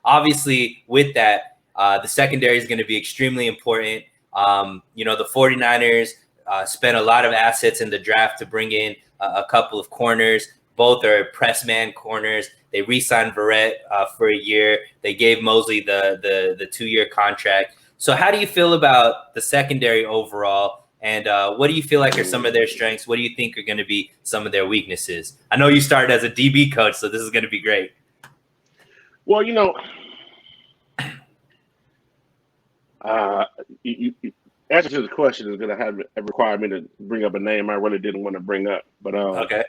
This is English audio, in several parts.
obviously with that, the secondary is going to be extremely important. The 49ers spent a lot of assets in the draft to bring in a couple of corners. Both are press man corners. They re-signed Verrett for a year. They gave Mosley the 2-year contract. So how do you feel about the secondary overall? And what do you feel like are some of their strengths? What do you think are going to be some of their weaknesses? I know you started as a DB coach, so this is going to be great. Well, answer to the question is going to require me to bring up a name I really didn't want to bring up. But okay.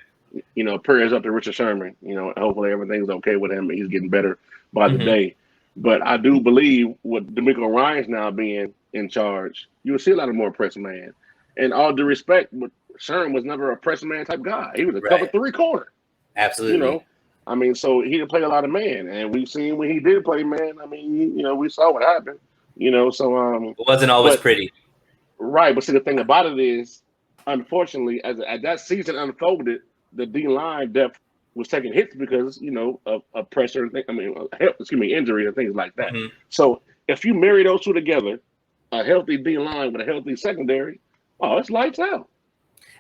Prayers up to Richard Sherman. Hopefully everything's okay with him. He's getting better by the day. But I do believe with DeMeco Ryans now being in charge, you will see a lot of more press man. And all due respect, Sherman was never a press man type guy. He was a cover 3 corner. Absolutely. So he didn't play a lot of man. And we've seen when he did play man, we saw what happened. So it wasn't always pretty. Right. But see, the thing about it is, unfortunately, as that season unfolded, the D-line depth was taking hits because, of pressure and injury and things like that. So if you marry those two together, a healthy D-line with a healthy secondary, it's lights out.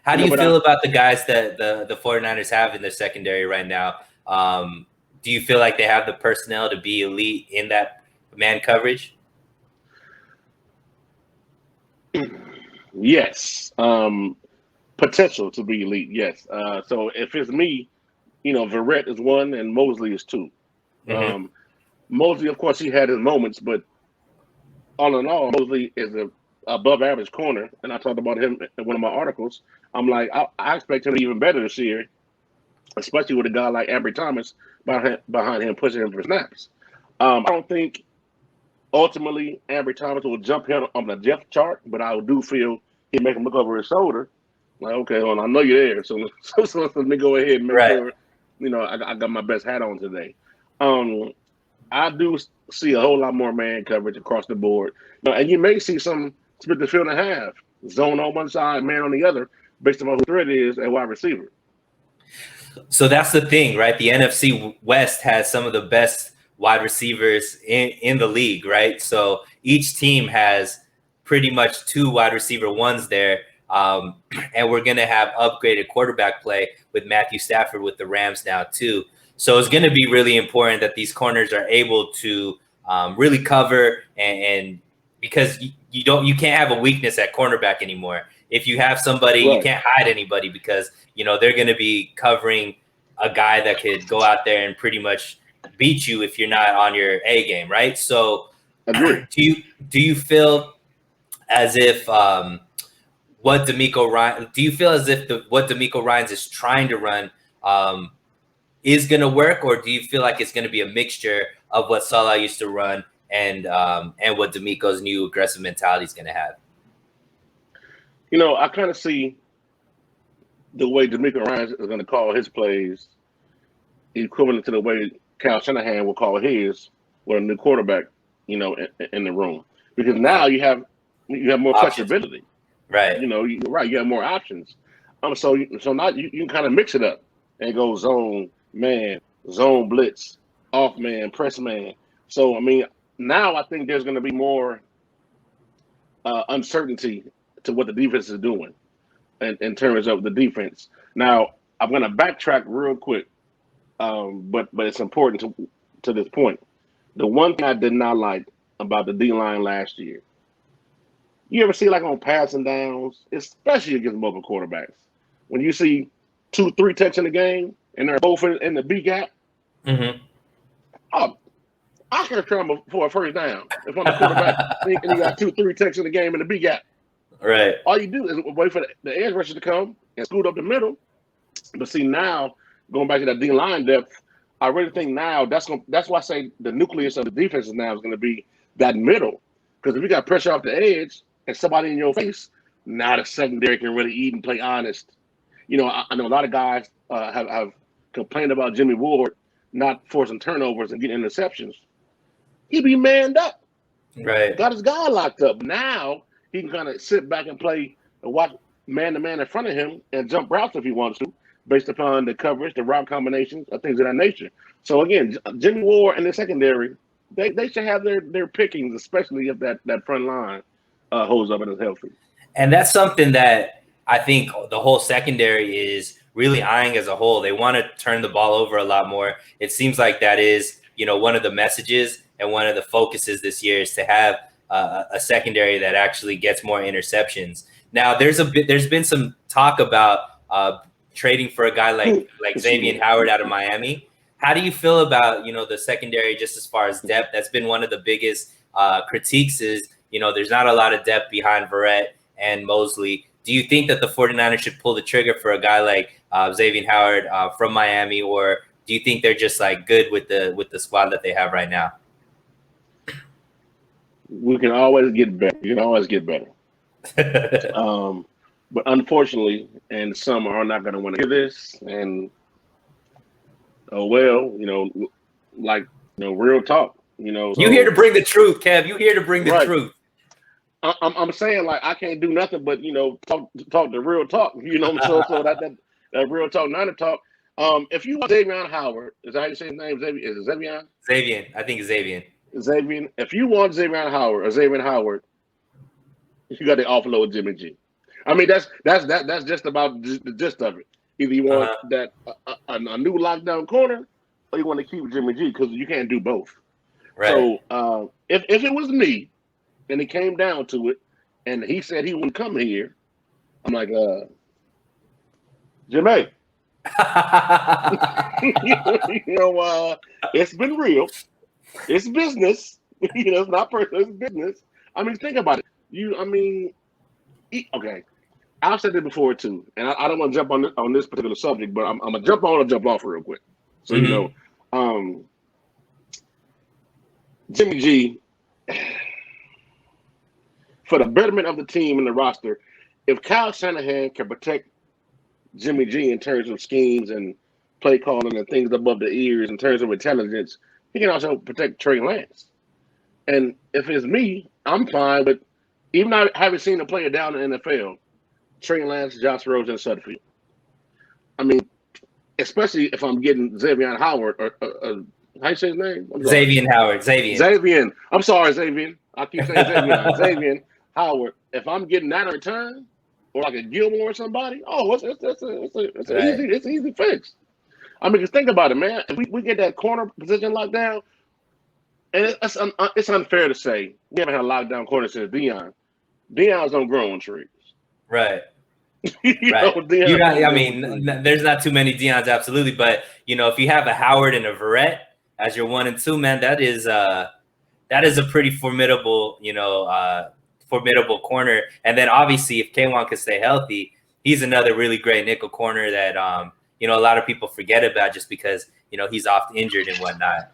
How do you feel about the guys that the 49ers have in their secondary right now? Do you feel like they have the personnel to be elite in that man coverage? Yes. Potential to be elite, yes. So if it's me, Verrett is 1 and Mosley is 2. Mosley, of course, he had his moments, but all in all, Mosley is a above average corner. And I talked about him in one of my articles. I'm like, I expect him to be even better this year, especially with a guy like Ambry Thomas behind him, pushing him for snaps. I don't think ultimately Ambry Thomas will jump him on the depth chart, but I do feel he'll make him look over his shoulder. Like, okay, hold on, I know you're there, so let me go ahead and make sure, I got my best hat on today. I do see a whole lot more man coverage across the board, and you may see some split the field in half, zone on one side, man on the other, based on who the threat is at wide receiver. So that's the thing, right? The NFC West has some of the best wide receivers in the league, right? So each team has pretty much 2 wide receiver ones there. And we're going to have upgraded quarterback play with Matthew Stafford with the Rams now too. So it's going to be really important that these corners are able to really cover and because you can't have a weakness at cornerback anymore. If you have somebody, you can't hide anybody because, they're going to be covering a guy that could go out there and pretty much beat you if you're not on your A game. Right. So do you feel as if, what DeMeco Ryans is trying to run is going to work, or do you feel like it's going to be a mixture of what Salah used to run and what DeMeco's new aggressive mentality is going to have? I kind of see the way DeMeco Ryans is going to call his plays equivalent to the way Kyle Shanahan will call his with a new quarterback, in the room, because now you have more flexibility. Right. You have more options. So now you can kind of mix it up and go zone man, zone blitz, off man, press man. So now I think there's going to be more uncertainty to what the defense is doing in terms of the defense. Now I'm going to backtrack real quick, but it's important to this point. The one thing I did not like about the D-line last year. You ever see like on passing downs, especially against mobile quarterbacks, when you see 2-3 techs in the game and they're both in the B gap? I can try them for a first down if I'm a quarterback and you got 2-3 techs in the game in the B gap. Right. All you do is wait for the edge rusher to come and scoot up the middle. But see, now going back to that D-line depth, I really think now that's why I say the nucleus of the defense now is going to be that middle, because if you got pressure off the edge and somebody in your face, now the secondary can really eat and play honest. I know a lot of guys have complained about Jimmy Ward not forcing turnovers and getting interceptions. He be manned up. Right. Got his guy locked up. Now he can kind of sit back and play and watch man-to-man in front of him and jump routes if he wants to, based upon the coverage, the route combinations, things of that nature. So, again, Jimmy Ward in the secondary they should have their pickings, especially if that front line holds up and is healthy. And that's something that I think the whole secondary is really eyeing as a whole. They want to turn the ball over a lot more. It seems like that is, one of the messages and one of the focuses this year is to have a secondary that actually gets more interceptions. Now, there's been some talk about trading for a guy like Xavier Howard out of Miami. How do you feel about, the secondary just as far as depth? That's been one of the biggest critiques is, there's not a lot of depth behind Verrett and Mosley. Do you think that the 49ers should pull the trigger for a guy like Xavier Howard from Miami, or do you think they're just like good with the squad that they have right now? We can always get better. You can always get better. But unfortunately, and some are not going to want to hear this. And real talk. So, you here to bring the truth, Kev. You here to bring the truth. I'm saying like I can't do nothing but talk the real talk. So that real talk, not a talk. If you want Xavier Howard, is that how you say his name? Xavier? Is it Xavier? Xavier, I think it's Xavier. Xavier. If you want Xavier Howard, you got to offload Jimmy G. I mean that's just about the gist of it. Either you want a new lockdown corner, or you want to keep Jimmy G because you can't do both. Right. So if it was me, and it came down to it, and he said he wouldn't come here, I'm like, Jimmy, it's been real. It's business. It's not personal. It's business. I mean, think about it. Okay. I've said it before too, and I don't want to jump on this particular subject, but I'm gonna jump on or jump off real quick. So Jimmy G, for the betterment of the team and the roster, if Kyle Shanahan can protect Jimmy G in terms of schemes and play calling and things above the ears in terms of intelligence, he can also protect Trey Lance. And if it's me, I'm fine. But even I haven't seen a player down in the NFL, Trey Lance, Josh Rosen, and Sudfeld. I mean, especially if I'm getting Xavier Howard or how you say his name? Xavier Howard. Xavier. I'm sorry, Xavier. I keep saying Xavier. Xavier Howard. If I'm getting that in return, or like a Gilmore or somebody, it's an easy fix. I mean, just think about it, man. If we get that corner position locked down, and it's unfair to say we haven't had a lockdown corner since Deion. Deion's don't grow on trees. Right. There's not too many Deions, absolutely, but if you have a Howard and a Verrett as your 1 and 2, man, that is a pretty formidable, formidable corner. And then obviously, if K1 can stay healthy, he's another really great nickel corner that a lot of people forget about just because he's oft injured and whatnot.